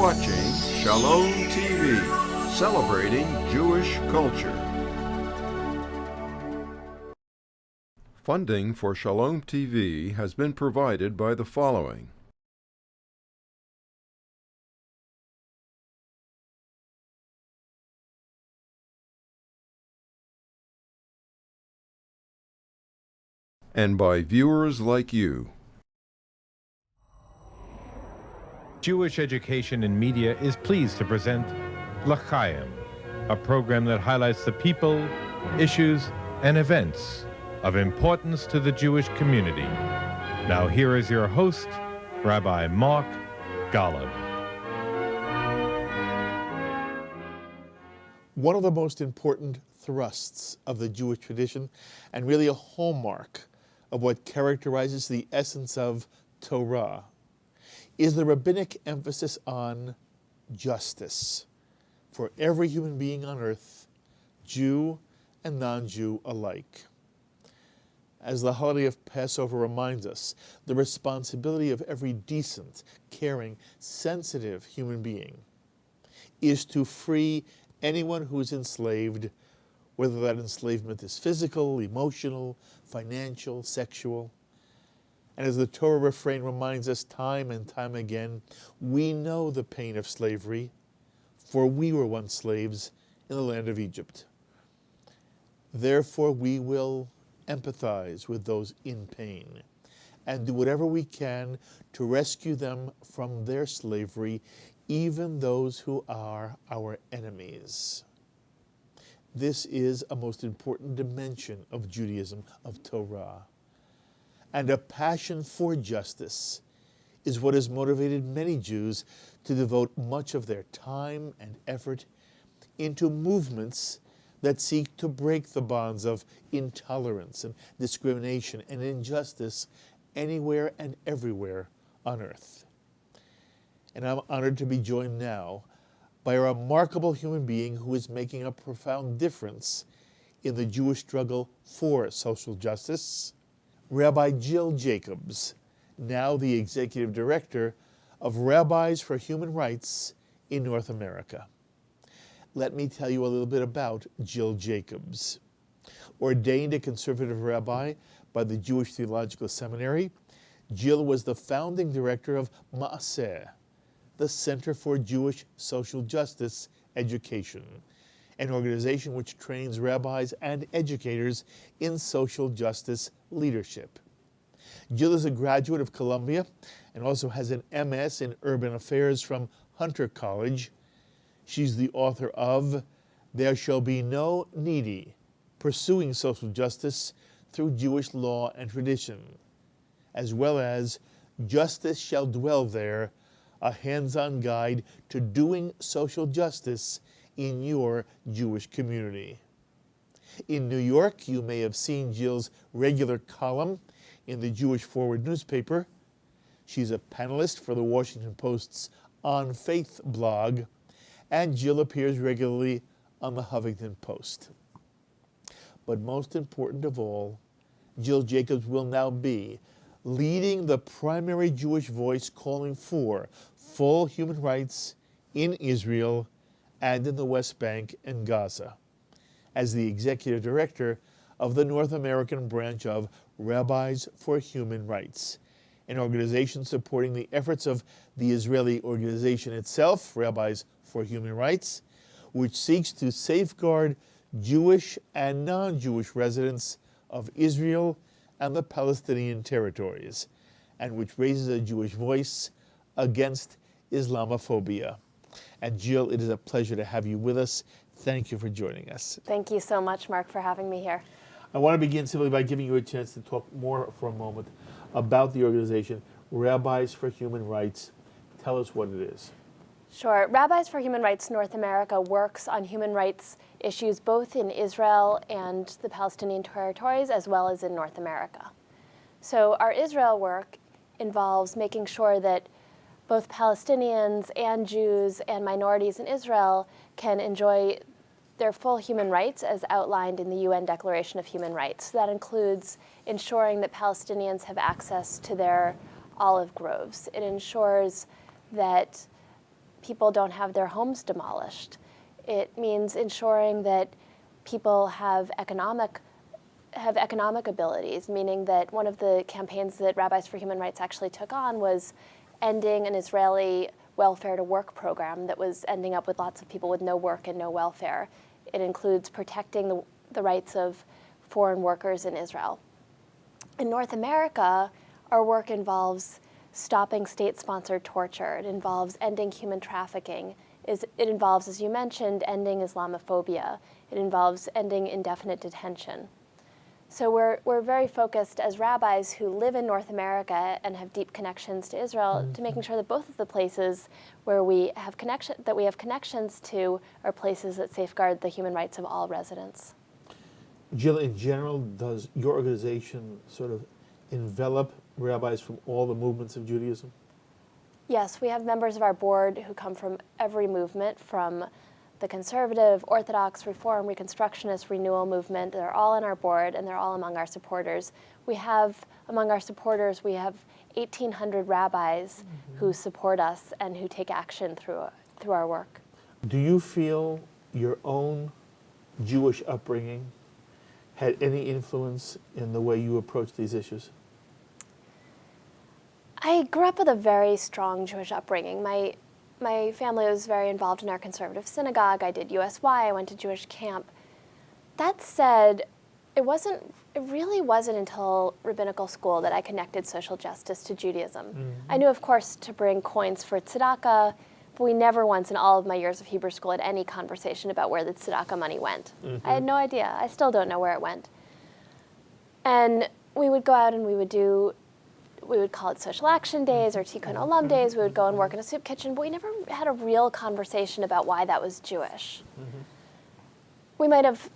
watching Shalom TV, celebrating Jewish culture. Funding for Shalom TV has been provided by the following. And by viewers like you. Jewish Education in Media is pleased to present L'Chaim, a program that highlights the people, issues, and events of importance to the Jewish community. Now here is your host, Rabbi Mark Golub. One of the most important thrusts of the Jewish tradition, and really a hallmark of what characterizes the essence of Torah, is the rabbinic emphasis on justice for every human being on earth, Jew and non-Jew alike. As the holiday of Passover reminds us, the responsibility of every decent, caring, sensitive human being is to free anyone who is enslaved, whether that enslavement is physical, emotional, financial, sexual. And as the Torah refrain reminds us time and time again, we know the pain of slavery, for we were once slaves in the land of Egypt. Therefore, we will empathize with those in pain and do whatever we can to rescue them from their slavery, even those who are our enemies. This is a most important dimension of Judaism, of Torah. And a passion for justice is what has motivated many Jews to devote much of their time and effort into movements that seek to break the bonds of intolerance and discrimination and injustice anywhere and everywhere on earth. And I'm honored to be joined now by a remarkable human being who is making a profound difference in the Jewish struggle for social justice, Rabbi Jill Jacobs, now the Executive Director of Rabbis for Human Rights in North America. Let me tell you a little bit about Jill Jacobs. Ordained a conservative rabbi by the Jewish Theological Seminary, Jill was the founding director of Maaseh, the Center for Jewish Social Justice Education, an organization which trains rabbis and educators in social justice leadership. Jill is a graduate of Columbia and also has an MS in Urban Affairs from Hunter College. She's the author of There Shall Be No Needy, Pursuing Social Justice Through Jewish Law and Tradition, as well as Justice Shall Dwell There, a hands-on guide to doing social justice in your Jewish community. In New York, you may have seen Jill's regular column in the Jewish Forward newspaper. She's a panelist for the Washington Post's On Faith blog, and Jill appears regularly on the Huffington Post. But most important of all, Jill Jacobs will now be leading the primary Jewish voice calling for full human rights in Israel and in the West Bank and Gaza, as the Executive Director of the North American branch of Rabbis for Human Rights, an organization supporting the efforts of the Israeli organization itself, Rabbis for Human Rights, which seeks to safeguard Jewish and non-Jewish residents of Israel and the Palestinian territories, and which raises a Jewish voice against Islamophobia. And Jill, it is a pleasure to have you with us. Thank you for joining us. Thank you so much, Mark, for having me here. I want to begin simply by giving you a chance to talk more for a moment about the organization Rabbis for Human Rights. Tell us what it is. Sure. Rabbis for Human Rights North America works on human rights issues both in Israel and the Palestinian territories, as well as in North America. So our Israel work involves making sure that both Palestinians and Jews and minorities in Israel can enjoy their full human rights as outlined in the UN Declaration of Human Rights. That includes ensuring that Palestinians have access to their olive groves. It ensures that people don't have their homes demolished. It means ensuring that people have economic abilities, meaning that one of the campaigns that Rabbis for Human Rights actually took on was ending an Israeli welfare to work program that was ending up with lots of people with no work and no welfare. It includes protecting the rights of foreign workers in Israel. In North America, our work involves stopping state-sponsored torture. It involves ending human trafficking. It involves, as you mentioned, ending Islamophobia. It involves ending indefinite detention. So we're very focused as rabbis who live in North America and have deep connections to Israel to making sure that both of the places where we have connections to are places that safeguard the human rights of all residents. Jill, in general, does your organization sort of envelop rabbis from all the movements of Judaism? Yes, we have members of our board who come from every movement, from the conservative, Orthodox, Reform, Reconstructionist, Renewal movement. They're all on our board, and they're all among our supporters. Among our supporters, we have 1,800 rabbis who support us and who take action through our work. Do you feel your own Jewish upbringing had any influence in the way you approach these issues? I grew up with a very strong Jewish upbringing. My family was very involved in our conservative synagogue. I did USY. I went to Jewish camp. That said, it really wasn't until rabbinical school that I connected social justice to Judaism. I knew, of course, to bring coins for tzedakah, but we never once in all of my years of Hebrew school had any conversation about where the tzedakah money went. I had no idea. I still don't know where it went. And we would go out and we would call it social action days or tikkun olam days. We would go and work in a soup kitchen, but we never had a real conversation about why that was Jewish. We might have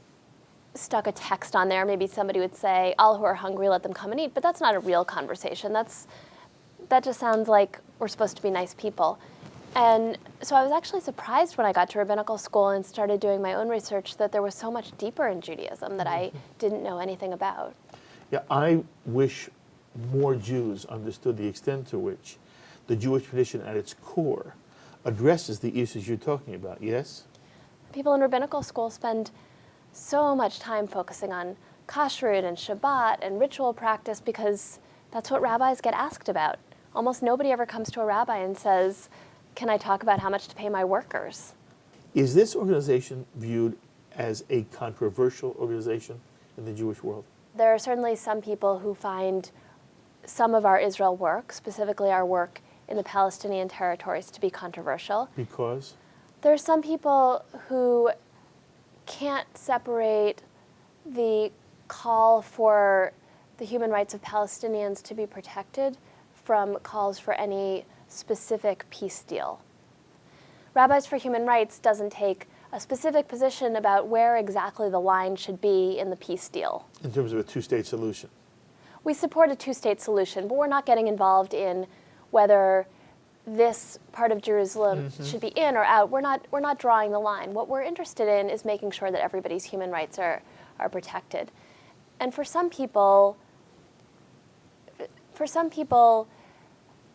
stuck a text on there. Maybe somebody would say, all who are hungry, let them come and eat, but that's not a real conversation. That just sounds like we're supposed to be nice people. And so I was actually surprised when I got to rabbinical school and started doing my own research that there was so much deeper in Judaism that I didn't know anything about. Yeah, I wish more Jews understood the extent to which the Jewish tradition at its core addresses the issues you're talking about, yes? People in rabbinical school spend so much time focusing on kashrut and Shabbat and ritual practice because that's what rabbis get asked about. Almost nobody ever comes to a rabbi and says, can I talk about how much to pay my workers? Is this organization viewed as a controversial organization in the Jewish world? There are certainly some people who find some of our Israel work, specifically our work in the Palestinian territories, to be controversial. Because? There are some people who can't separate the call for the human rights of Palestinians to be protected from calls for any specific peace deal. Rabbis for Human Rights doesn't take a specific position about where exactly the line should be in the peace deal. In terms of a two-state solution? We support a two-state solution, but we're not getting involved in whether this part of Jerusalem should be in or out. We're not drawing the line. What we're interested in is making sure that everybody's human rights are protected. And for some people,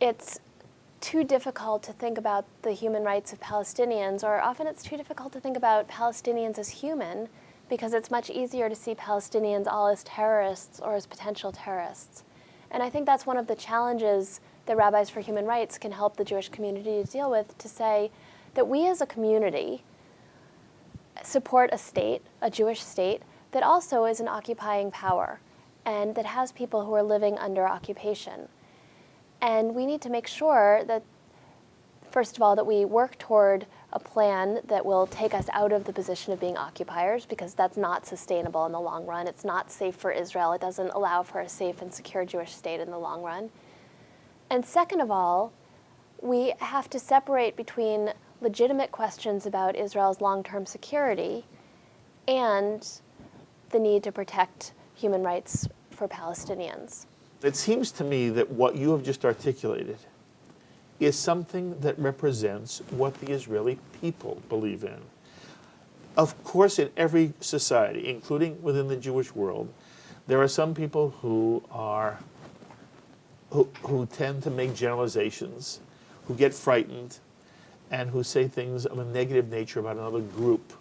it's too difficult to think about the human rights of Palestinians, or often it's too difficult to think about Palestinians as human because it's much easier to see Palestinians all as terrorists or as potential terrorists. And I think that's one of the challenges that Rabbis for Human Rights can help the Jewish community to deal with, to say that we as a community support a state, a Jewish state, that also is an occupying power and that has people who are living under occupation. And we need to make sure that, first of all, that we work toward a plan that will take us out of the position of being occupiers, because that's not sustainable in the long run. It's not safe for Israel. It doesn't allow for a safe and secure Jewish state in the long run. And second of all, we have to separate between legitimate questions about Israel's long-term security and the need to protect human rights for Palestinians. It seems to me that what you have just articulated is something that represents what the Israeli people believe in. Of course, in every society, including within the Jewish world, there are some people who tend to make generalizations, who get frightened, and who say things of a negative nature about another group.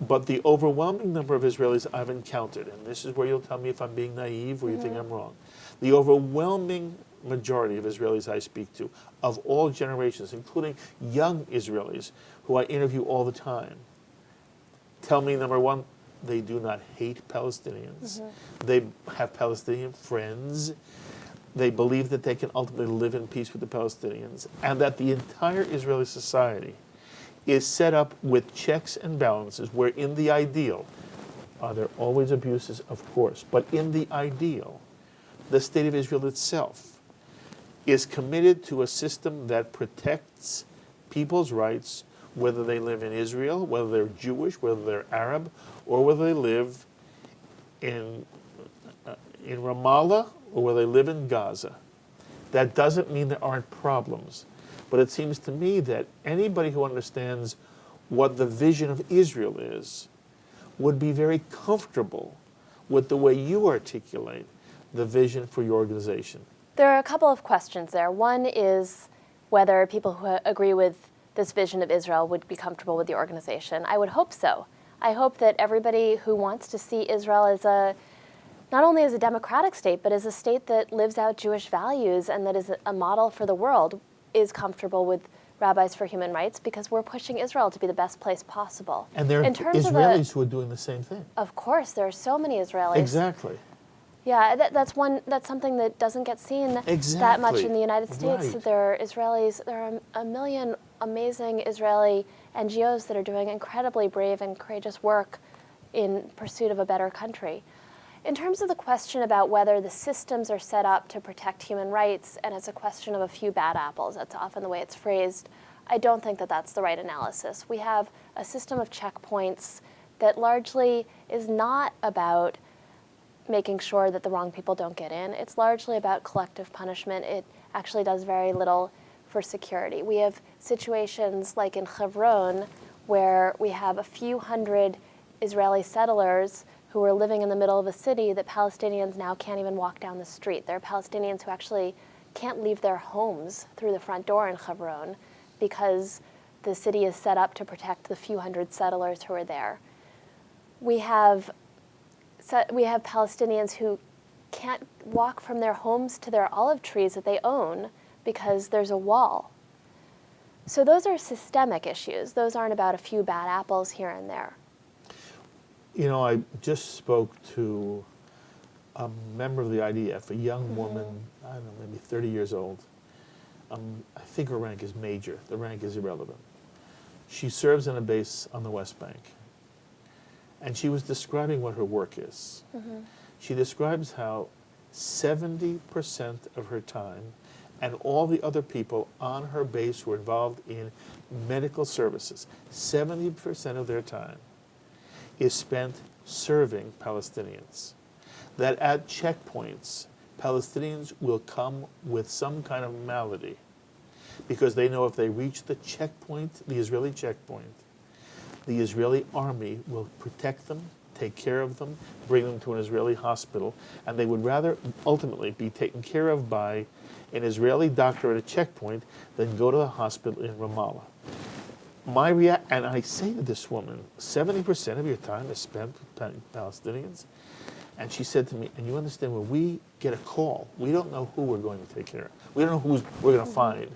But the overwhelming number of Israelis I've encountered, and this is where you'll tell me if I'm being naive or you think I'm wrong, the overwhelming majority of Israelis I speak to, of all generations, including young Israelis who I interview all the time, tell me, number one, they do not hate Palestinians. They have Palestinian friends. They believe that they can ultimately live in peace with the Palestinians, and that the entire Israeli society is set up with checks and balances where in the ideal, are there always abuses? Of course, but in the ideal, the state of Israel itself is committed to a system that protects people's rights, whether they live in Israel, whether they're Jewish, whether they're Arab, or whether they live in Ramallah, or whether they live in Gaza. That doesn't mean there aren't problems. But it seems to me that anybody who understands what the vision of Israel is would be very comfortable with the way you articulate the vision for your organization. There are a couple of questions there. One is whether people who agree with this vision of Israel would be comfortable with the organization. I would hope so. I hope that everybody who wants to see Israel as not only as a democratic state, but as a state that lives out Jewish values and that is a model for the world, is comfortable with Rabbis for Human Rights, because we're pushing Israel to be the best place possible. And there are Israelis who are doing the same thing. Of course, there are so many Israelis. Exactly. Yeah, that's something that doesn't get seen that much in the United States. Right. There are Israelis, there are a million amazing Israeli NGOs that are doing incredibly brave and courageous work in pursuit of a better country. In terms of the question about whether the systems are set up to protect human rights, and it's a question of a few bad apples, that's often the way it's phrased, I don't think that that's the right analysis. We have a system of checkpoints that largely is not about making sure that the wrong people don't get in. It's largely about collective punishment. It actually does very little for security. We have situations like in Hebron, where we have a few hundred Israeli settlers who are living in the middle of a city that Palestinians now can't even walk down the street. There are Palestinians who actually can't leave their homes through the front door in Hebron because the city is set up to protect the few hundred settlers who are there. We have Palestinians who can't walk from their homes to their olive trees that they own because there's a wall. So those are systemic issues. Those aren't about a few bad apples here and there. You know, I just spoke to a member of the IDF, a young woman, I don't know, maybe 30 years old. I think her rank is major. The rank is irrelevant. She serves in a base on the West Bank. And she was describing what her work is. She describes how 70% of her time and all the other people on her base who are involved in medical services, 70% of their time is spent serving Palestinians. That at checkpoints, Palestinians will come with some kind of malady because they know if they reach the checkpoint, the Israeli checkpoint, the Israeli army will protect them, take care of them, bring them to an Israeli hospital, and they would rather ultimately be taken care of by an Israeli doctor at a checkpoint than go to the hospital in Ramallah. And I say to this woman, 70% of your time is spent with Palestinians. And she said to me, and you understand, when we get a call, we don't know who we're going to take care of. We don't know who we're going to find.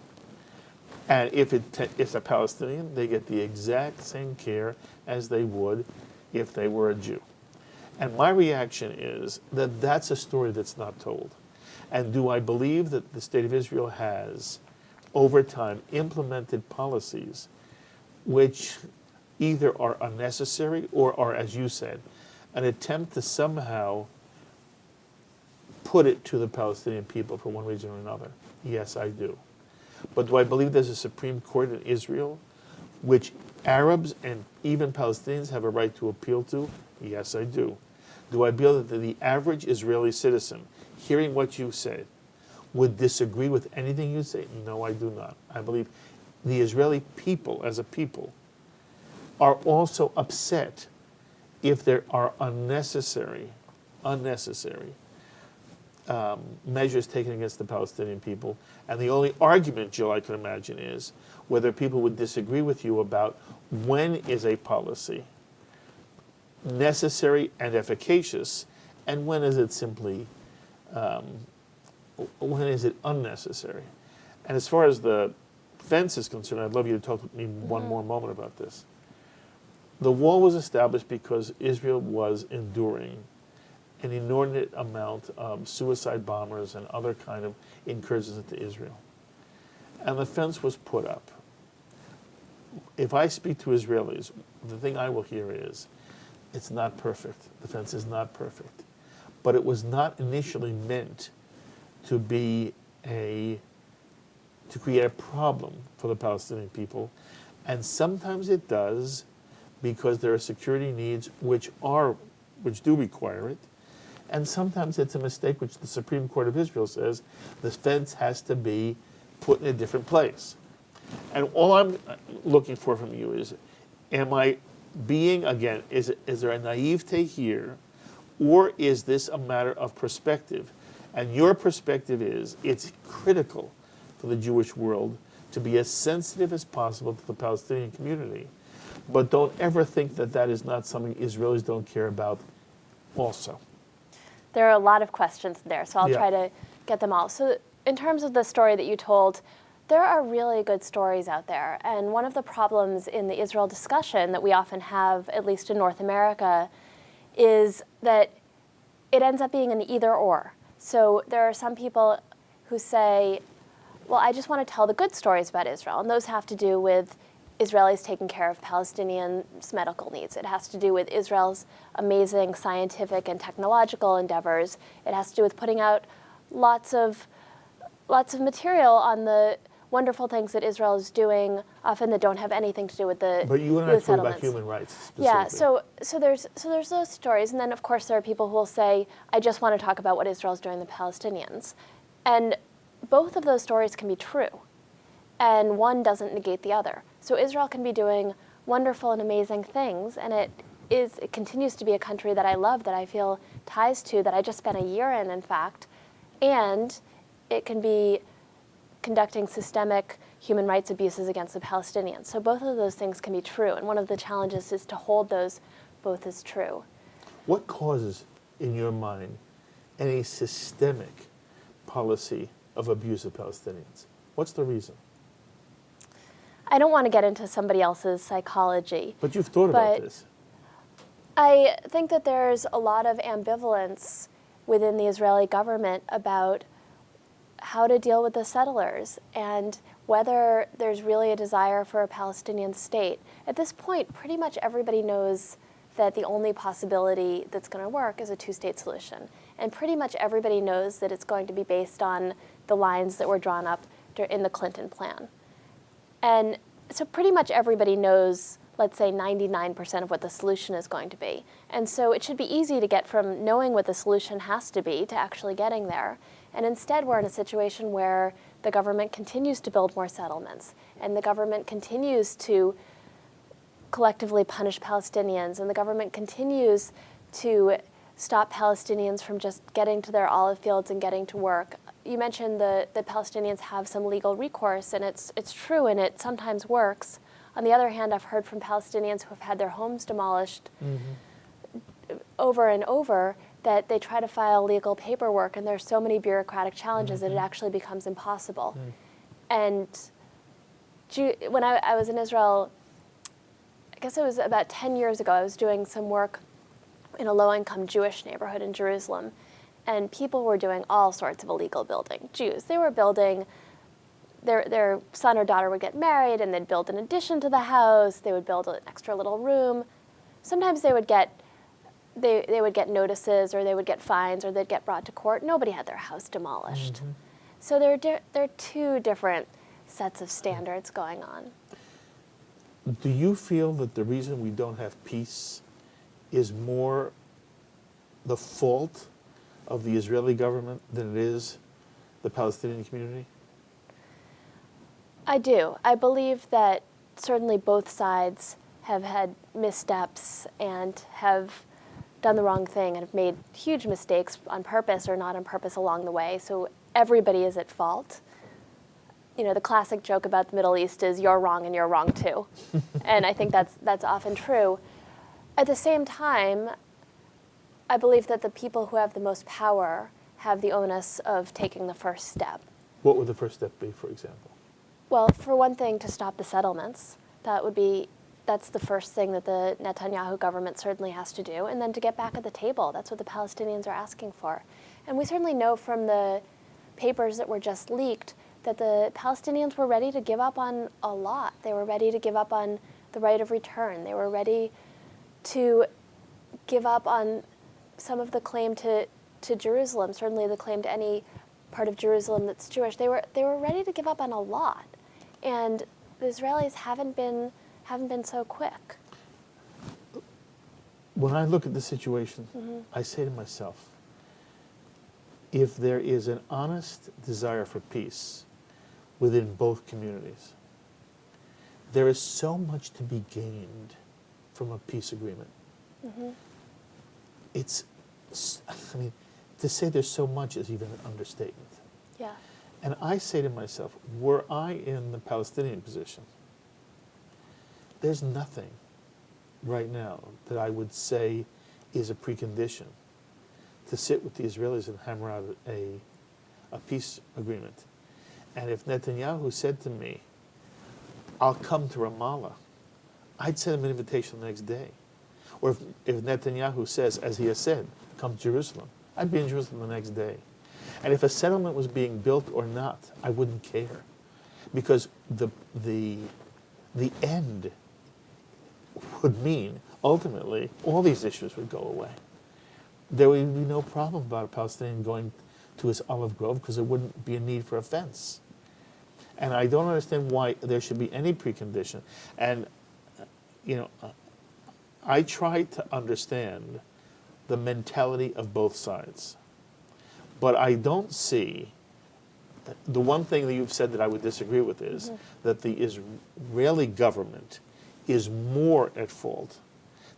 And if it's a Palestinian, they get the exact same care as they would if they were a Jew. And my reaction is that that's a story that's not told. And do I believe that the State of Israel has, over time, implemented policies which either are unnecessary or are, as you said, an attempt to somehow put it to the Palestinian people for one reason or another? Yes, I do. But do I believe there's a Supreme Court in Israel which Arabs and even Palestinians have a right to appeal to? Yes, I do. Do I believe that the average Israeli citizen, hearing what you said, would disagree with anything you say? No, I do not. I believe the Israeli people, as a people, are also upset if there are unnecessary measures taken against the Palestinian people. And the only argument, Jill, I can imagine is whether people would disagree with you about when is a policy necessary and efficacious, and when is it simply, when is it unnecessary? And as far as the fence is concerned, I'd love you to talk with me one more moment about this. The wall was established because Israel was enduring an inordinate amount of suicide bombers and other kind of incursions into Israel. And the fence was put up. If I speak to Israelis, the thing I will hear is, it's not perfect. The fence is not perfect. But it was not initially meant to be to create a problem for the Palestinian people. And sometimes it does, because there are security needs which do require it. And sometimes it's a mistake, which the Supreme Court of Israel says the fence has to be put in a different place. And all I'm looking for from you is, am I being, again, is there a naivete here, or is this a matter of perspective? And your perspective is, it's critical for the Jewish world to be as sensitive as possible to the Palestinian community. But don't ever think that that is not something Israelis don't care about also. There are a lot of questions there, so I'll Yeah. try to get them all. So in terms of the story that you told, there are really good stories out there. And one of the problems in the Israel discussion that we often have, at least in North America, is that it ends up being an either or. So there are some people who say, well, I just want to tell the good stories about Israel. And those have to do with Israelis taking care of Palestinians' medical needs. It has to do with Israel's amazing scientific and technological endeavors. It has to do with putting out lots of material on the wonderful things that Israel is doing, often that don't have anything to do with the But you and I with talk about settlements. human rights specifically. Yeah, so there's those stories, and then of course there are people who will say, I just want to talk about what Israel's doing to the Palestinians. And both of those stories can be true, and one doesn't negate the other. So Israel can be doing wonderful and amazing things, and it continues to be a country that I love, that I feel ties to, that I just spent a year in fact, and it can be conducting systemic human rights abuses against the Palestinians. So both of those things can be true, and one of the challenges is to hold those both as true. What causes, in your mind, any systemic policy of abuse of Palestinians? What's the reason? I don't want to get into somebody else's psychology. But you've thought about But this. I think that there's a lot of ambivalence within the Israeli government about how to deal with the settlers and whether there's really a desire for a Palestinian state. At this point, pretty much everybody knows that the only possibility that's going to work is a two-state solution. And pretty much everybody knows that it's going to be based on the lines that were drawn up in the Clinton plan. And so pretty much everybody knows, let's say 99% of what the solution is going to be. And so it should be easy to get from knowing what the solution has to be to actually getting there. And instead we're in a situation where the government continues to build more settlements, and the government continues to collectively punish Palestinians, and the government continues to stop Palestinians from just getting to their olive fields and getting to work. You mentioned the Palestinians have some legal recourse, and it's true, and it sometimes works. On the other hand, I've heard from Palestinians who have had their homes demolished over and over that they try to file legal paperwork, and there's so many bureaucratic challenges that it actually becomes impossible. And when I was in Israel, I guess it was about 10 years ago, I was doing some work in a low-income Jewish neighborhood in Jerusalem, and people were doing all sorts of illegal building. Jews, they were building, their son or daughter would get married, and they'd build an addition to the house, they would build an extra little room. Sometimes they would get notices, or they would get fines, or they'd get brought to court. Nobody had their house demolished. So there are two different sets of standards going on. Do you feel that the reason we don't have peace is more the fault of the Israeli government than it is the Palestinian community? I do. I believe that certainly both sides have had missteps and have done the wrong thing and have made huge mistakes on purpose or not on purpose along the way. So everybody is at fault. You know, the classic joke about the Middle East is you're wrong and you're wrong too. And I think that's often true. At the same time, I believe that the people who have the most power have the onus of taking the first step. What would the first step be, for example? Well, for one thing, to stop the settlements. That's the first thing that the Netanyahu government certainly has to do. And then to get back at the table. That's what the Palestinians are asking for. And we certainly know from the papers that were just leaked that the Palestinians were ready to give up on a lot. They were ready to give up on the right of return. They were ready to give up on some of the claim to Jerusalem, certainly the claim to any part of Jerusalem that's Jewish. They were ready to give up on a lot. And the Israelis haven't been so quick. When I look at the situation, I say to myself, if there is an honest desire for peace within both communities, there is so much to be gained from a peace agreement. To say there's so much is even an understatement. Yeah. And I say to myself, were I in the Palestinian position, there's nothing right now that I would say is a precondition to sit with the Israelis and hammer out a peace agreement. And if Netanyahu said to me, I'll come to Ramallah, I'd send him an invitation the next day. Or if Netanyahu says, as he has said, come to Jerusalem, I'd be in Jerusalem the next day. And if a settlement was being built or not, I wouldn't care. Because the end would mean, ultimately, all these issues would go away. There would be no problem about a Palestinian going to his olive grove because there wouldn't be a need for a fence. And I don't understand why there should be any precondition. And, I try to understand the mentality of both sides. But I don't see, the one thing that you've said that I would disagree with is that the Israeli government is more at fault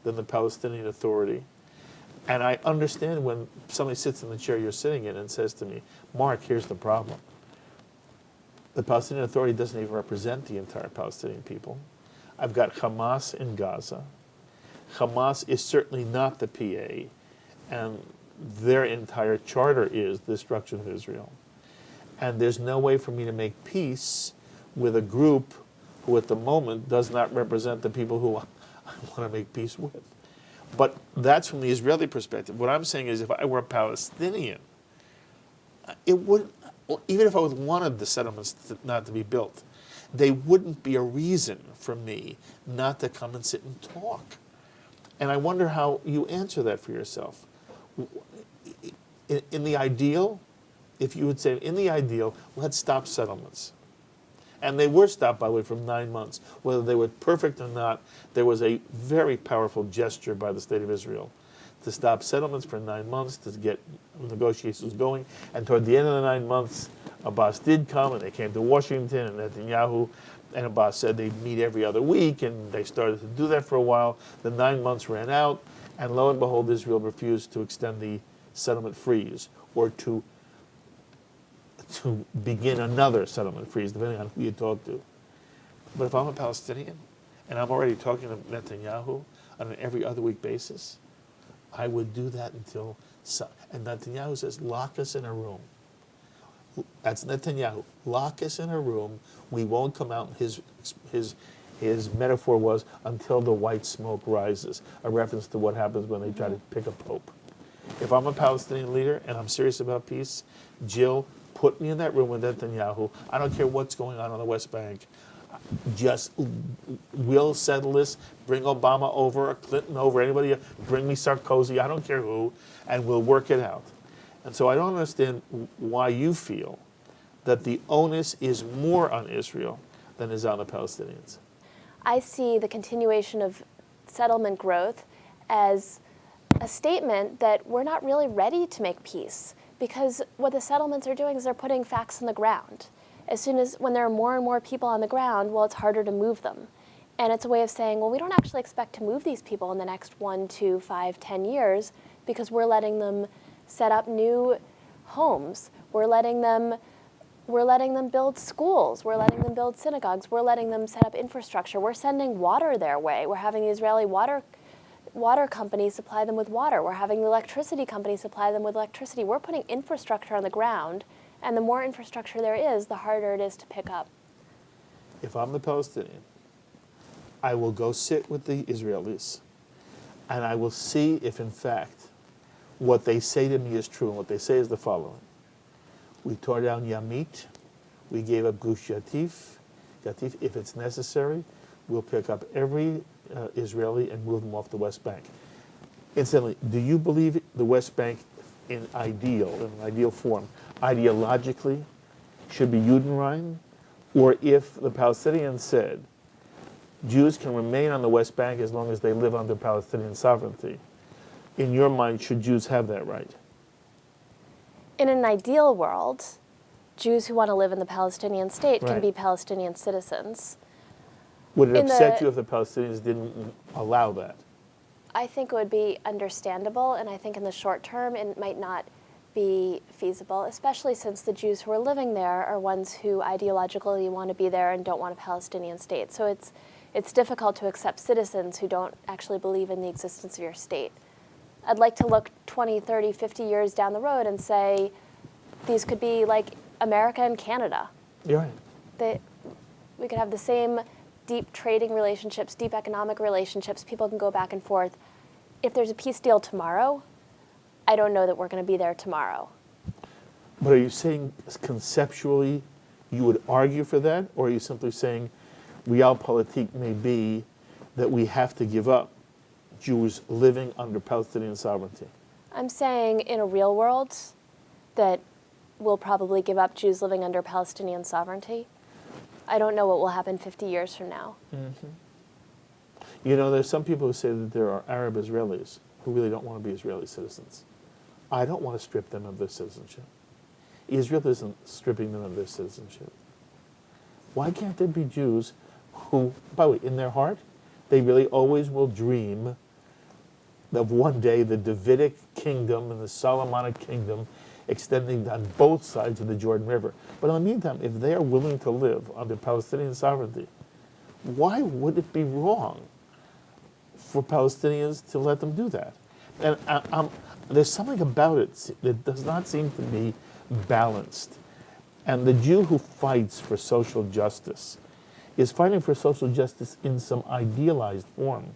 than the Palestinian Authority. And I understand when somebody sits in the chair you're sitting in and says to me, Mark, here's the problem. The Palestinian Authority doesn't even represent the entire Palestinian people. I've got Hamas in Gaza. Hamas is certainly not the PA, and their entire charter is the destruction of Israel. And there's no way for me to make peace with a group who at the moment does not represent the people who I want to make peace with. But that's from the Israeli perspective. What I'm saying is if I were a Palestinian, it would, even if I wanted the settlements not to be built, they wouldn't be a reason for me not to come and sit and talk. And I wonder how you answer that for yourself. In the ideal, if you would say, in the ideal, let's stop settlements. And they were stopped, by the way, for 9 months. Whether they were perfect or not, there was a very powerful gesture by the State of Israel to stop settlements for 9 months, to get negotiations going. And toward the end of the 9 months, Abbas did come, and they came to Washington, and Netanyahu and Abbas said they'd meet every other week, and they started to do that for a while. The 9 months ran out, and lo and behold, Israel refused to extend the settlement freeze or to begin another settlement freeze, depending on who you talk to. But if I'm a Palestinian, and I'm already talking to Netanyahu on an every other week basis, I would do that until, and Netanyahu says, lock us in a room. That's Netanyahu. Lock us in a room. We won't come out. His metaphor was until the white smoke rises, a reference to what happens when they try to pick a pope. If I'm a Palestinian leader and I'm serious about peace, Jill, put me in that room with Netanyahu. I don't care what's going on the West Bank. Just, we'll settle this. Bring Obama over, or Clinton over, anybody. Bring me Sarkozy. I don't care who, and we'll work it out. And so I don't understand why you feel that the onus is more on Israel than is on the Palestinians. I see the continuation of settlement growth as a statement that we're not really ready to make peace, because what the settlements are doing is they're putting facts on the ground. When there are more and more people on the ground, well, it's harder to move them. And it's a way of saying, well, we don't actually expect to move these people in the next 1, 2, 5, 10 years because we're letting them set up new homes. We're letting them build schools. We're letting them build synagogues. We're letting them set up infrastructure. We're sending water their way. We're having the Israeli water company supply them with water. We're having the electricity company supply them with electricity. We're putting infrastructure on the ground, and the more infrastructure there is, the harder it is to pick up. If I'm the Palestinian, I will go sit with the Israelis, and I will see if, in fact, what they say to me is true. And what they say is the following. We tore down Yamit. We gave up Gush Yatif. If it's necessary, we'll pick up every Israeli and move them off the West Bank. Incidentally, do you believe the West Bank in an ideal form, ideologically, should be Judenrein? Or if the Palestinians said, Jews can remain on the West Bank as long as they live under Palestinian sovereignty, in your mind, should Jews have that right? In an ideal world, Jews who want to live in the Palestinian state can Right. be Palestinian citizens. Would it In upset the- you if the Palestinians didn't allow that? I think it would be understandable, and I think in the short term it might not be feasible, especially since the Jews who are living there are ones who ideologically want to be there and don't want a Palestinian state. So it's difficult to accept citizens who don't actually believe in the existence of your state. I'd like to look 20, 30, 50 years down the road and say these could be like America and Canada. You're right. We could have the same deep trading relationships, deep economic relationships. People can go back and forth. If there's a peace deal tomorrow, I don't know that we're going to be there tomorrow. But are you saying conceptually you would argue for that? Or are you simply saying realpolitik may be that we have to give up Jews living under Palestinian sovereignty? I'm saying in a real world that we'll probably give up Jews living under Palestinian sovereignty. I don't know what will happen 50 years from now. Mm-hmm. You know, there's some people who say that there are Arab Israelis who really don't want to be Israeli citizens. I don't want to strip them of their citizenship. Israel isn't stripping them of their citizenship. Why can't there be Jews who, by the way, in their heart, they really always will dream of one day the Davidic kingdom and the Solomonic kingdom extending on both sides of the Jordan River. But in the meantime, if they are willing to live under Palestinian sovereignty, why would it be wrong for Palestinians to let them do that? And there's something about it that does not seem to be balanced. And the Jew who fights for social justice is fighting for social justice in some idealized form.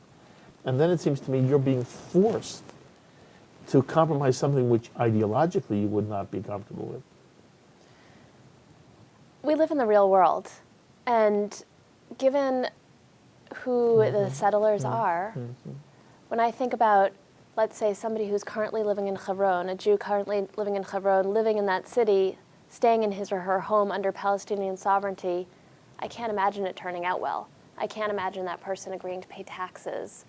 And then it seems to me you're being forced to compromise something which ideologically you would not be comfortable with. We live in the real world, and given who the settlers are, when I think about, let's say, somebody who's currently living in Hebron, a Jew currently living in Hebron, living in that city, staying in his or her home under Palestinian sovereignty, I can't imagine it turning out well. I can't imagine that person agreeing to pay taxes.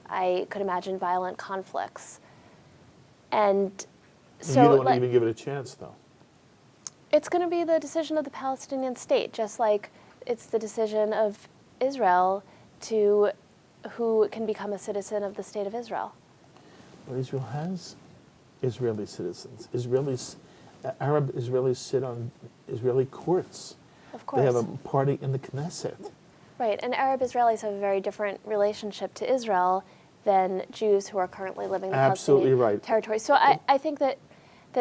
I could imagine violent conflicts. And so you don't want to even give it a chance, though. it's going to be the decision of the Palestinian state, just like it's the decision of Israel to who can become a citizen of the state of Israel. But Israel has Israeli citizens. Arab Israelis sit on Israeli courts. Of course. They have a party in the Knesset. Right, and Arab Israelis have a very different relationship to Israel than Jews who are currently living in the Absolutely Palestinian right. territory. So I think that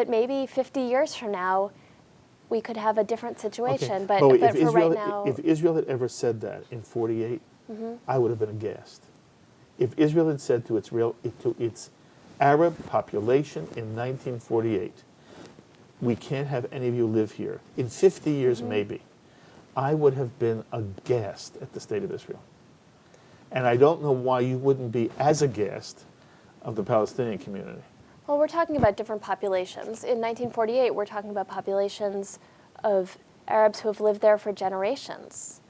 maybe 50 years from now, we could have a different situation. But if for Israel, right now, if Israel had ever said that in '48, I would have been aghast. If Israel had said to its Arab population in 1948, we can't have any of you live here, in 50 years maybe, I would have been aghast at the state of Israel. And I don't know why you wouldn't be as aghast of the Palestinian community. well, we're talking about different populations. In 1948, we're talking about populations of Arabs who have lived there for generations.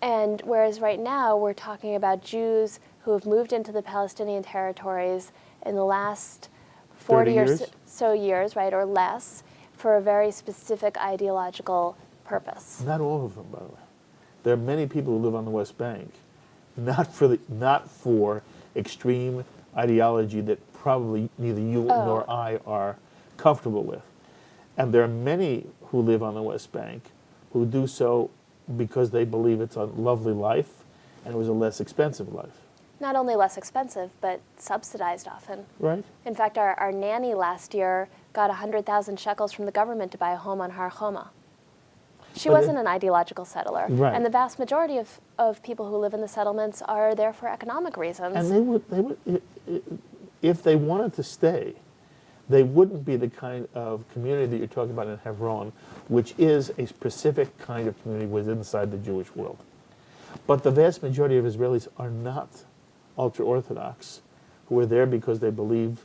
And whereas right now, we're talking about Jews who have moved into the Palestinian territories in the last 40 or so years, right, or less, for a very specific ideological purpose. Not all of them, by the way. There are many people who live on the West Bank not for extreme ideology that probably neither you nor I are comfortable with. And there are many who live on the West Bank who do so because they believe it's a lovely life and it was a less expensive life. Not only less expensive, but subsidized often. Right. In fact, our nanny last year got 100,000 shekels from the government to buy a home on Har Homa. She wasn't an ideological settler. Right. And the vast majority of people who live in the settlements are there for economic reasons. And they would, if they wanted to stay, they wouldn't be the kind of community that you're talking about in Hebron, which is a specific kind of community within inside the Jewish world. But the vast majority of Israelis are not ultra-Orthodox, who are there because they believe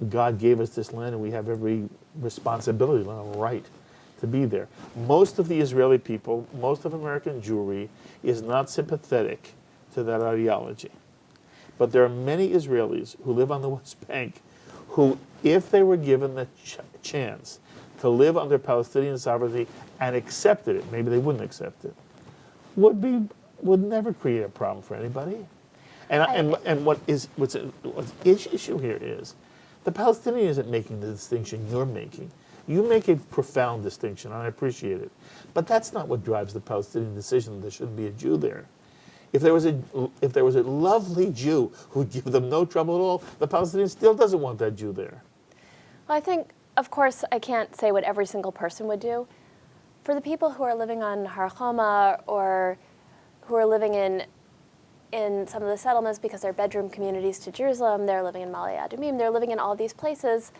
God gave us this land and we have every responsibility and right to be there. Most of the Israeli people, most of American Jewry, is not sympathetic to that ideology. But there are many Israelis who live on the West Bank who, if they were given the chance to live under Palestinian sovereignty and accepted it, maybe they wouldn't accept it, would never create a problem for anybody. And what's issue here is the Palestinian isn't making the distinction you're making. You make a profound distinction, and I appreciate it. But that's not what drives the Palestinian decision that there shouldn't be a Jew there. If there was a lovely Jew who would give them no trouble at all, the Palestinian still doesn't want that Jew there. Well, I think, of course, I can't say what every single person would do. For the people who are living on Har Homa or who are living in some of the settlements because they're bedroom communities to Jerusalem, they're living in Ma'ale Adumim, they're living in all these places,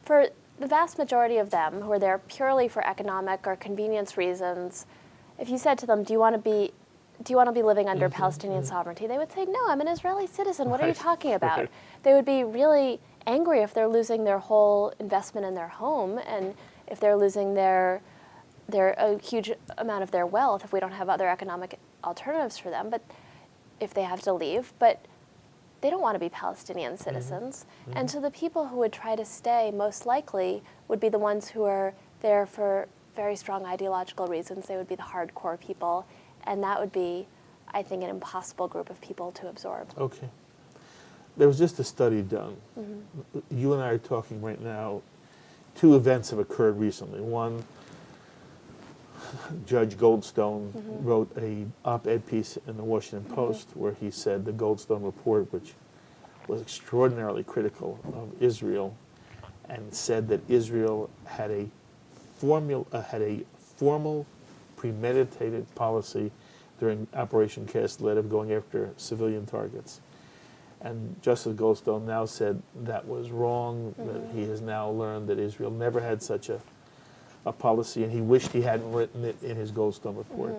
for the vast majority of them who are there purely for economic or convenience reasons, if you said to them, do you want to be living under Palestinian sovereignty? They would say, no, I'm an Israeli citizen. What are you talking about? Right. They would be really angry if they're losing their whole investment in their home and if they're losing a huge amount of their wealth if we don't have other economic alternatives for them, but if they have to leave. But they don't want to be Palestinian citizens. Mm-hmm. And so the people who would try to stay most likely would be the ones who are there for very strong ideological reasons. They would be the hardcore people. And that would be, I think, an impossible group of people to absorb. Okay. There was just a study done. Mm-hmm. You and I are talking right now. Two events have occurred recently. One, Judge Goldstone wrote an op-ed piece in the Washington Post where he said the Goldstone report, which was extraordinarily critical of Israel, and said that Israel had a formal, premeditated policy during Operation Cast Lead of going after civilian targets. And Justice Goldstone now said that was wrong, that he has now learned that Israel never had such a policy, and he wished he hadn't written it in his Goldstone report.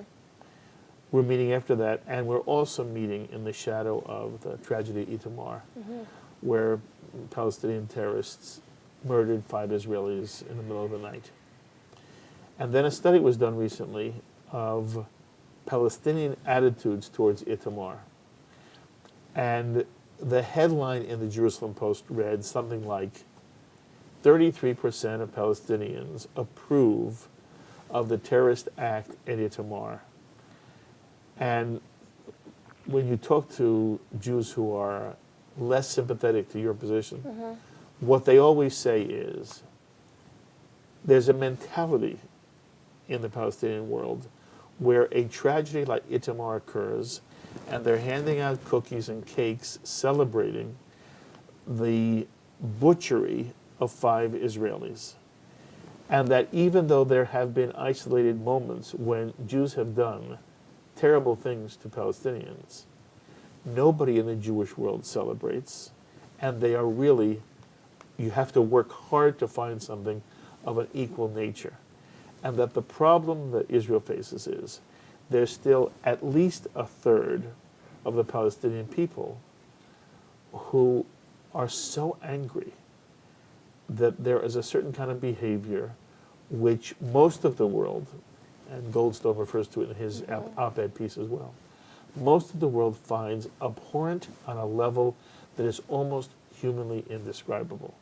We're meeting after that, and we're also meeting in the shadow of the tragedy at Itamar, where Palestinian terrorists murdered 5 Israelis in the middle of the night. And then a study was done recently of Palestinian attitudes towards Itamar. And the headline in the Jerusalem Post read something like, 33% of Palestinians approve of the terrorist act at Itamar. And when you talk to Jews who are less sympathetic to your position, what they always say is, there's a mentality in the Palestinian world where a tragedy like Itamar occurs and they're handing out cookies and cakes celebrating the butchery of 5 Israelis. And that even though there have been isolated moments when Jews have done terrible things to Palestinians, nobody in the Jewish world celebrates, and they are really, you have to work hard to find something of an equal nature. And that the problem that Israel faces is there's still at least a third of the Palestinian people who are so angry that there is a certain kind of behavior which most of the world, and Goldstone refers to it in his op-ed piece as well, most of the world finds abhorrent on a level that is almost humanly indescribable.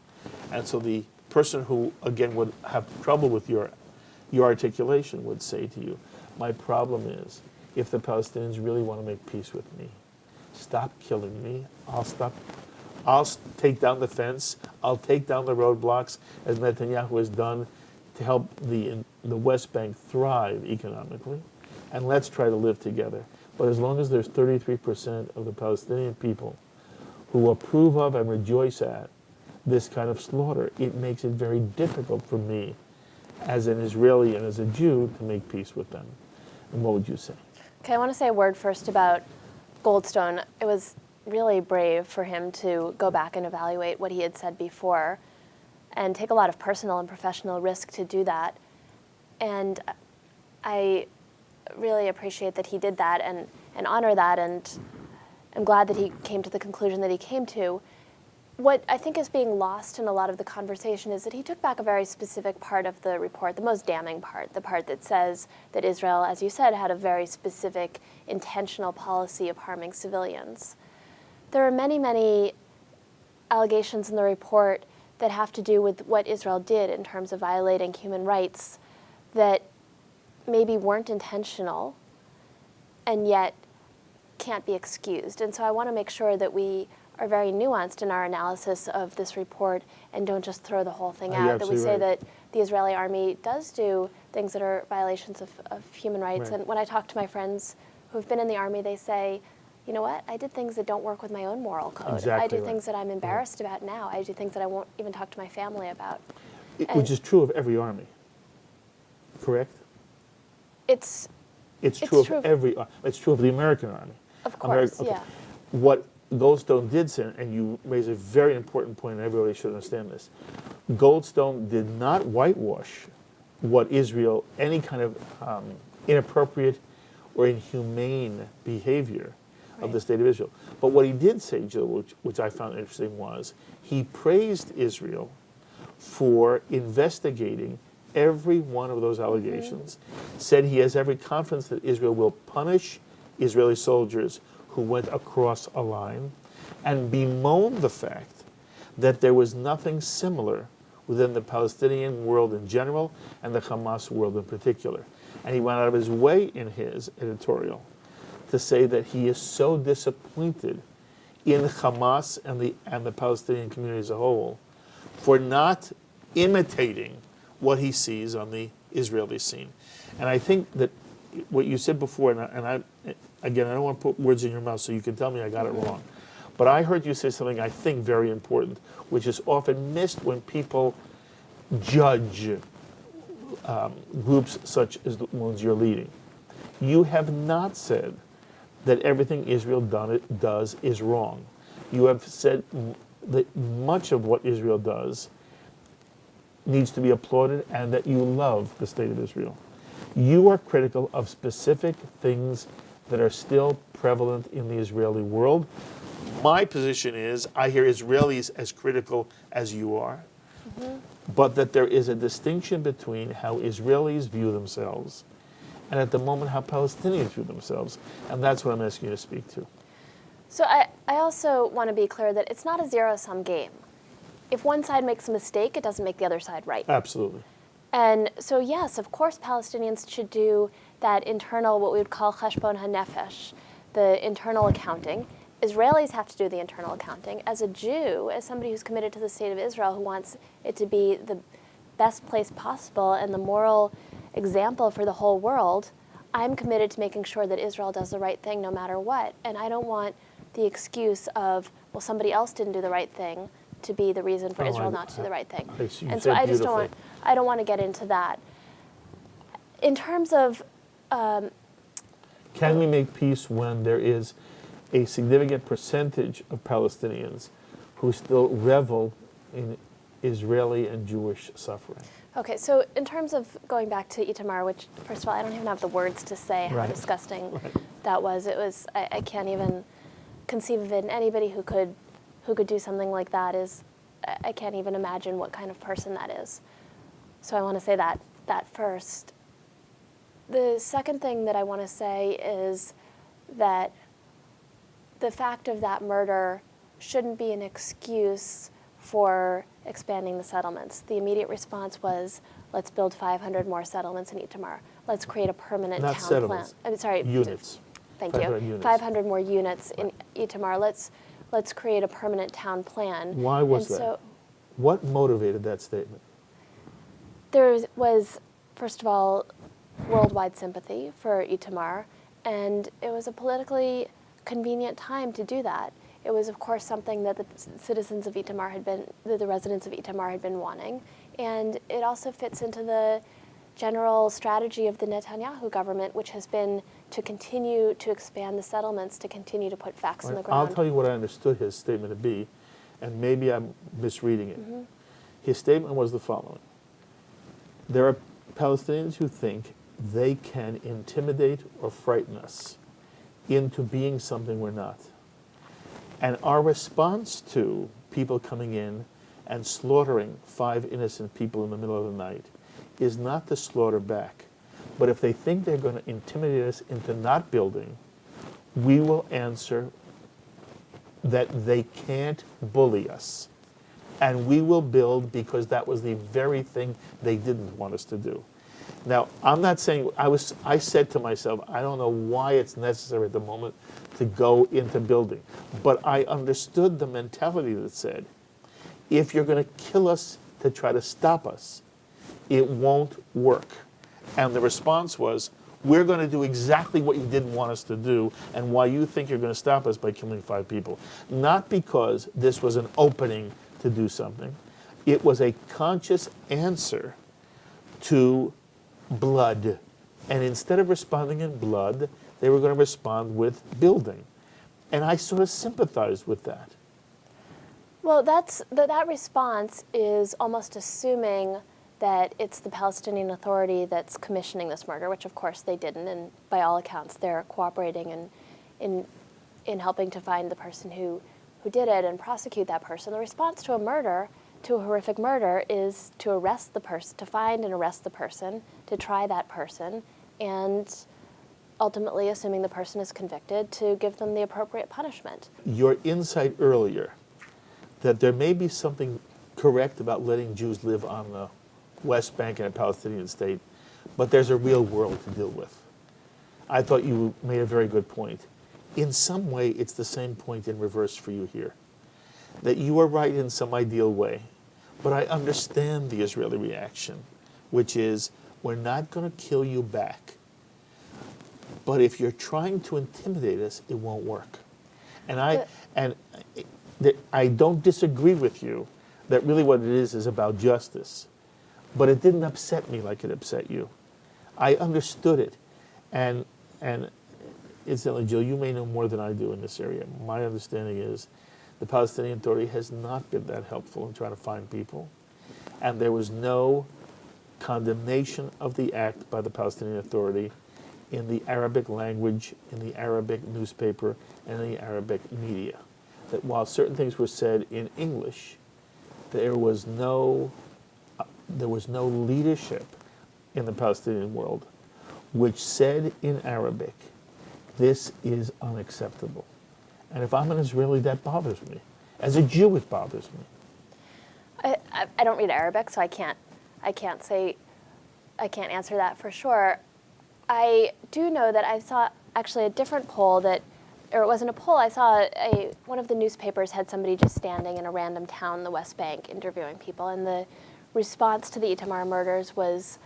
And so the person who, again, would have trouble with your articulation would say to you, my problem is, if the Palestinians really want to make peace with me, stop killing me. I'll take down the fence. I'll take down the roadblocks, as Netanyahu has done to help the West Bank thrive economically. And let's try to live together. But as long as there's 33% of the Palestinian people who approve of and rejoice at this kind of slaughter, it makes it very difficult for me as an Israeli and as a Jew to make peace with them. And what would you say? Okay, I want to say a word first about Goldstone. It was really brave for him to go back and evaluate what he had said before and take a lot of personal and professional risk to do that. And I really appreciate that he did that and honor that, and I'm glad that he came to the conclusion that he came to. What I think is being lost in a lot of the conversation is that he took back a very specific part of the report, the most damning part, the part that says that Israel, as you said, had a very specific intentional policy of harming civilians. There are many, many allegations in the report that have to do with what Israel did in terms of violating human rights that maybe weren't intentional and yet can't be excused. And so I want to make sure that we are very nuanced in our analysis of this report and don't just throw the whole thing out, that we say that the Israeli army does do things that are violations of human rights. And when I talk to my friends who've been in the army, they say, you know what, I did things that don't work with my own moral code. I do things that I'm embarrassed about now. I do things that I won't even talk to my family about. Which is true of every army, correct? It's true of every. It's true of the American army. Of course, yeah. What Goldstone did say, and you raise a very important point, and everybody should understand this. Goldstone did not whitewash what Israel, any kind of inappropriate or inhumane behavior of the state of Israel. But what he did say, Jill, which I found interesting, was he praised Israel for investigating every one of those allegations, said he has every confidence that Israel will punish Israeli soldiers who went across a line, and bemoaned the fact that there was nothing similar within the Palestinian world in general and the Hamas world in particular. And he went out of his way in his editorial to say that he is so disappointed in Hamas and the Palestinian community as a whole for not imitating what he sees on the Israeli scene. And I think that what you said before, again, I don't want to put words in your mouth so you can tell me I got it wrong, but I heard you say something I think very important, which is often missed when people judge groups such as the ones you're leading. You have not said that everything Israel does is wrong. You have said that much of what Israel does needs to be applauded and that you love the state of Israel. You are critical of specific things that are still prevalent in the Israeli world. My position is I hear Israelis as critical as you are, but that there is a distinction between how Israelis view themselves and at the moment how Palestinians view themselves. And that's what I'm asking you to speak to. So I also want to be clear that it's not a zero-sum game. If one side makes a mistake, it doesn't make the other side right. Absolutely. And so, yes, of course, Palestinians should do that internal, what we would call cheshbon hanefesh, the internal accounting. Israelis have to do the internal accounting. As a Jew, as somebody who's committed to the state of Israel, who wants it to be the best place possible and the moral example for the whole world, I'm committed to making sure that Israel does the right thing no matter what. And I don't want the excuse of, well, somebody else didn't do the right thing to be the reason for Israel not to do the right thing. And so I just don't want to get into that. In terms of... can we make peace when there is a significant percentage of Palestinians who still revel in Israeli and Jewish suffering? Okay, so in terms of going back to Itamar, which, first of all, I don't even have the words to say how disgusting that was. It was, I can't even conceive of it. And anybody who could do something like that is, I can't even imagine what kind of person that is. So I want to say that first. The second thing that I want to say is that the fact of that murder shouldn't be an excuse for expanding the settlements. The immediate response was, let's build 500 more settlements in Itamar. Let's create a permanent town plan. I'm sorry. Units. Thank 500 you. units. 500 more units in Itamar. Let's create a permanent town plan. Why was And that? so What motivated that statement? there was, first of all, worldwide sympathy for Itamar, and it was a politically convenient time to do that. It was, of course, something that the citizens of Itamar the residents of Itamar had been wanting, and it also fits into the general strategy of the Netanyahu government, which has been to continue to expand the settlements, to continue to put facts on the ground. I'll tell you what I understood his statement to be, and maybe I'm misreading it. His statement was the following. There are Palestinians who think they can intimidate or frighten us into being something we're not. And our response to people coming in and slaughtering 5 innocent people in the middle of the night is not to slaughter back. But if they think they're going to intimidate us into not building, we will answer that they can't bully us. And we will build because that was the very thing they didn't want us to do. Now, I'm not saying, I said to myself, I don't know why it's necessary at the moment to go into building. But I understood the mentality that said, if you're going to kill us to try to stop us, it won't work. And the response was, we're going to do exactly what you didn't want us to do and why you think you're going to stop us by killing 5 people. Not because this was an opening to do something. It was a conscious answer to blood. And instead of responding in blood, they were going to respond with building. And I sort of sympathized with that. Well, that response is almost assuming that it's the Palestinian Authority that's commissioning this murder, which of course they didn't, and by all accounts they're cooperating in helping to find the person who did it and prosecute that person. The response to a murder, to a horrific murder, is to arrest the person, to find and arrest the person, to try that person, and ultimately, assuming the person is convicted, to give them the appropriate punishment. Your insight earlier that there may be something correct about letting Jews live on the West Bank in a Palestinian state, but there's a real world to deal with. I thought you made a very good point. In some way, it's the same point in reverse for you here. That you are right in some ideal way, but I understand the Israeli reaction, which is, we're not going to kill you back. But if you're trying to intimidate us, it won't work. And I don't disagree with you that really what it is about justice. But it didn't upset me like it upset you. I understood it. And incidentally, Jill, you may know more than I do in this area. My understanding is the Palestinian Authority has not been that helpful in trying to find people. And there was no condemnation of the act by the Palestinian Authority in the Arabic language, in the Arabic newspaper, and in the Arabic media. That while certain things were said in English, there was no leadership in the Palestinian world which said in Arabic, this is unacceptable. And if I'm an Israeli, that bothers me. As a Jew, it bothers me. I don't read Arabic, so I can't answer that for sure. I do know that I saw actually a different poll that, or it wasn't a poll, I saw one of the newspapers had somebody just standing in a random town in the West Bank interviewing people, and the response to the Itamar murders was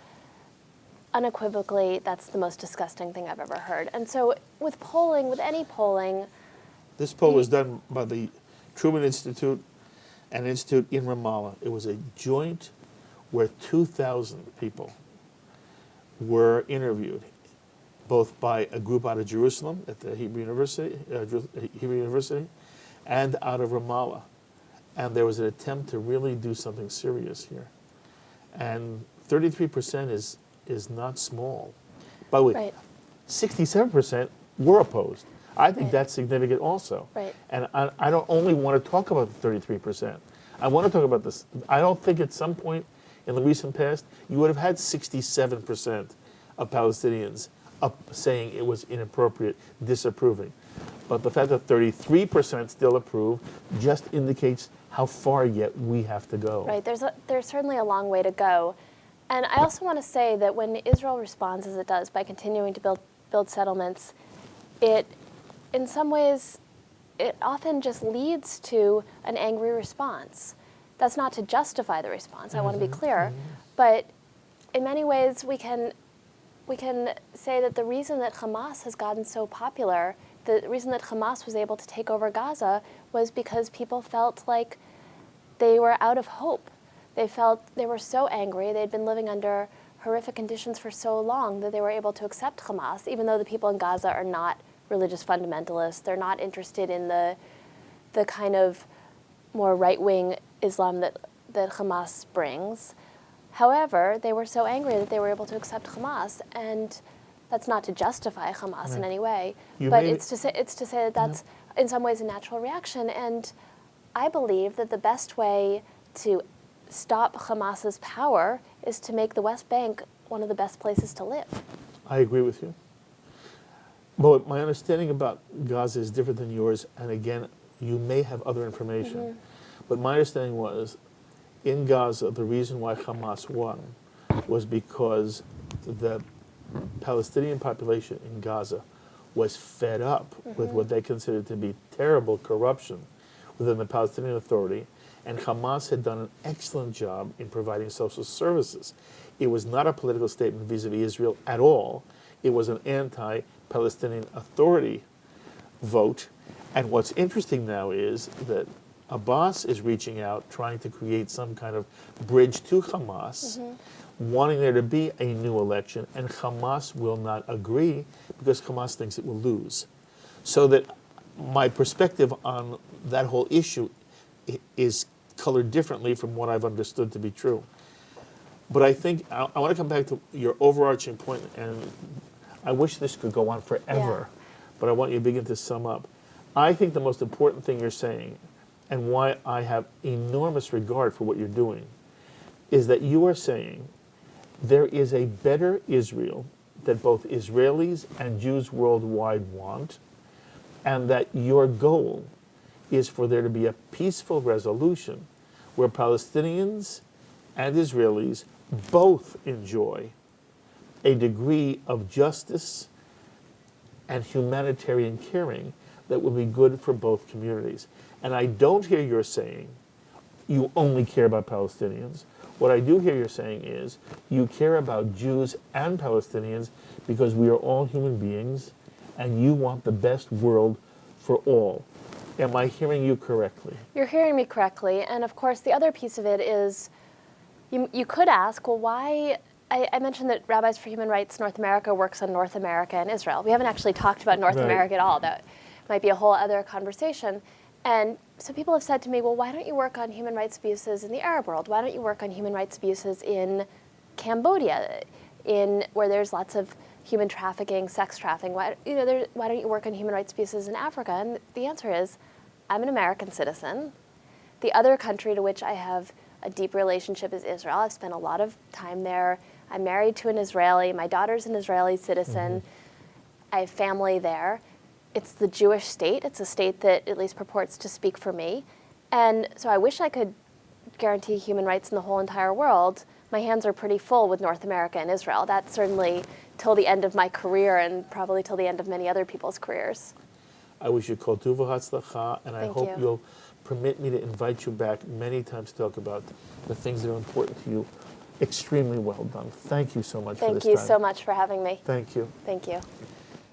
unequivocally, that's the most disgusting thing I've ever heard. And so with polling, with any polling... This poll was done by the Truman Institute and Institute in Ramallah. It was a joint where 2,000 people were interviewed, both by a group out of Jerusalem at the Hebrew University, and out of Ramallah. And there was an attempt to really do something serious here. And 33% is not small. By the way, Right. 67% were opposed. I think that's significant also. Right. And I don't only want to talk about the 33%. I want to talk about this. I don't think at some point in the recent past, you would have had 67% of Palestinians up saying it was inappropriate, disapproving. But the fact that 33% still approve just indicates how far yet we have to go. Right, there's certainly a long way to go. And I also want to say that when Israel responds as it does by continuing to build settlements, in some ways, it often just leads to an angry response. That's not to justify the response, I want to be clear, but in many ways we can say that the reason that Hamas has gotten so popular, the reason that Hamas was able to take over Gaza was because people felt like they were out of hope. They felt they were so angry, they'd been living under horrific conditions for so long that they were able to accept Hamas, even though the people in Gaza are not religious fundamentalists. They're not interested in the kind of more right-wing Islam that Hamas brings. However, they were so angry that they were able to accept Hamas, and that's not to justify Hamas in any way, but it's to say that that's in some ways a natural reaction. And I believe that the best way to stop Hamas's power is to make the West Bank one of the best places to live. I agree with you. But my understanding about Gaza is different than yours, and again, you may have other information. But my understanding was, in Gaza, the reason why Hamas won was because the Palestinian population in Gaza was fed up with what they considered to be terrible corruption within the Palestinian Authority, and Hamas had done an excellent job in providing social services. It was not a political statement vis-a-vis Israel at all. It was an anti-Palestinian Authority vote. And what's interesting now is that Abbas is reaching out, trying to create some kind of bridge to Hamas, wanting there to be a new election, and Hamas will not agree because Hamas thinks it will lose. So that my perspective on that whole issue is colored differently from what I've understood to be true. But I think I want to come back to your overarching point, and I wish this could go on forever, but I want you to begin to sum up. I think the most important thing you're saying, and why I have enormous regard for what you're doing, is that you are saying there is a better Israel that both Israelis and Jews worldwide want, and that your goal is for there to be a peaceful resolution where Palestinians and Israelis both enjoy a degree of justice and humanitarian caring that will be good for both communities. And I don't hear you saying you only care about Palestinians. What I do hear you saying is you care about Jews and Palestinians because we are all human beings and you want the best world for all. Am I hearing you correctly? You're hearing me correctly. And of course, the other piece of it is you could ask, well, why? I mentioned that Rabbis for Human Rights North America works on North America and Israel. We haven't actually talked about North America at all. That might be a whole other conversation. And so people have said to me, well, why don't you work on human rights abuses in the Arab world? Why don't you work on human rights abuses in Cambodia, where there's lots of human trafficking, sex trafficking? Why don't you work on human rights abuses in Africa? And the answer is, I'm an American citizen. The other country to which I have a deep relationship is Israel. I've spent a lot of time there. I'm married to an Israeli. My daughter's an Israeli citizen. I have family there. It's the Jewish state. It's a state that at least purports to speak for me. And so I wish I could guarantee human rights in the whole entire world. My hands are pretty full with North America and Israel. That's certainly till the end of my career and probably till the end of many other people's careers. I wish you kol tuv v'hatzlacha, and I hope you'll permit me to invite you back many times to talk about the things that are important to you. Extremely well done. Thank you so much for this time. Thank you so much for having me. Thank you. Thank you.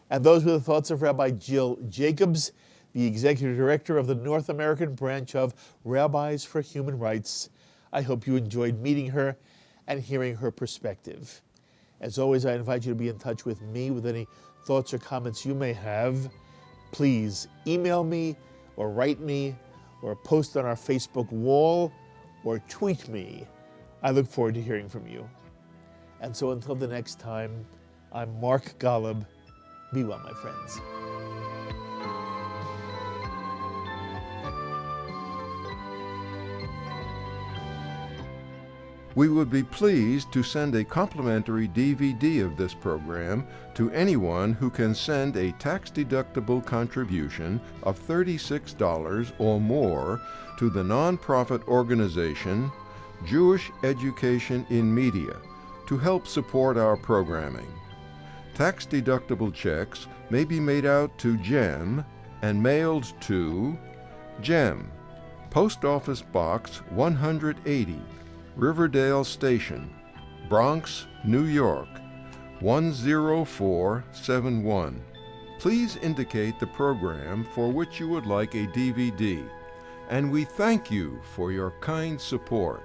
And those were the thoughts of Rabbi Jill Jacobs, the Executive Director of the North American branch of Rabbis for Human Rights. I hope you enjoyed meeting her and hearing her perspective. As always, I invite you to be in touch with me with any thoughts or comments you may have. Please email me or write me or post on our Facebook wall or tweet me. I look forward to hearing from you. And so until the next time, I'm Mark Golub. Be well, my friends. We would be pleased to send a complimentary DVD of this program to anyone who can send a tax-deductible contribution of $36 or more to the nonprofit organization Jewish Education in Media to help support our programming. Tax-deductible checks may be made out to GEM and mailed to GEM, Post Office Box 180, Riverdale Station, Bronx, New York, 10471. Please indicate the program for which you would like a DVD, and we thank you for your kind support.